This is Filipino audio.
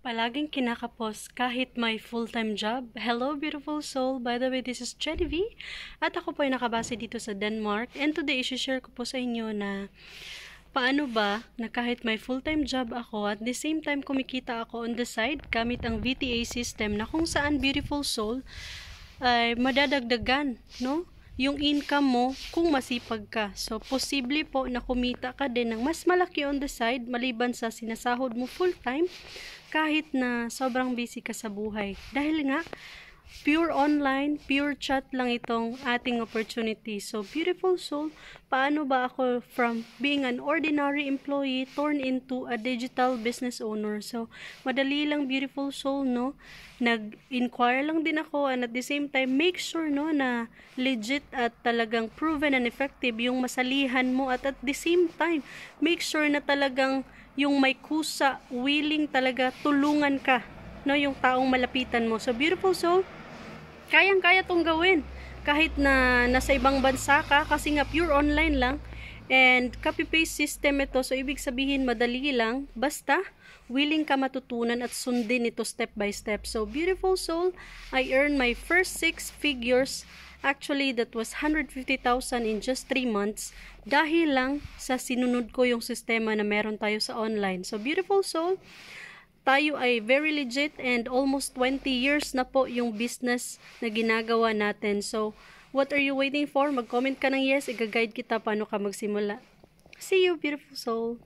Palaging kinakapos kahit may full-time job. Hello, beautiful soul. By the way, this is Genevieve. At ako po ay nakabase dito sa Denmark. And today, isi-share ko po sa inyo na paano ba na kahit may full-time job ako at the same time kumikita ako on the side gamit ang VTA system na kung saan, beautiful soul, ay madadagdagan, no? Yung income mo kung masipag ka. So, posible po na kumita ka din ng mas malaki on the side maliban sa sinasahod mo full-time kahit na sobrang busy ka sa buhay. Dahil nga, pure online, pure chat lang itong ating opportunity. So, beautiful soul, paano ba ako from being an ordinary employee turn into a digital business owner? So, madali lang, beautiful soul, no? Nag-inquire lang din ako and at the same time, make sure, no, na legit at talagang proven and effective yung masalihan mo at the same time, make sure na talagang yung may kusa, willing talaga tulungan ka, no, yung taong malapitan mo. So, beautiful soul, kayang-kaya tong gawin kahit na nasa ibang bansa ka kasi nga pure online lang and copy-paste system ito. So, ibig sabihin madali lang basta willing ka matutunan at sundin ito step by step. So, beautiful soul, I earned my first 6 figures. Actually, that was 150,000 in just 3 months dahil lang sa sinunod ko yung sistema na meron tayo sa online. So, beautiful soul, tayo ay very legit and almost 20 years na po yung business na ginagawa natin. So, what are you waiting for? Mag-comment ka ng yes, i-guide kita paano ka magsimula. See you, beautiful soul!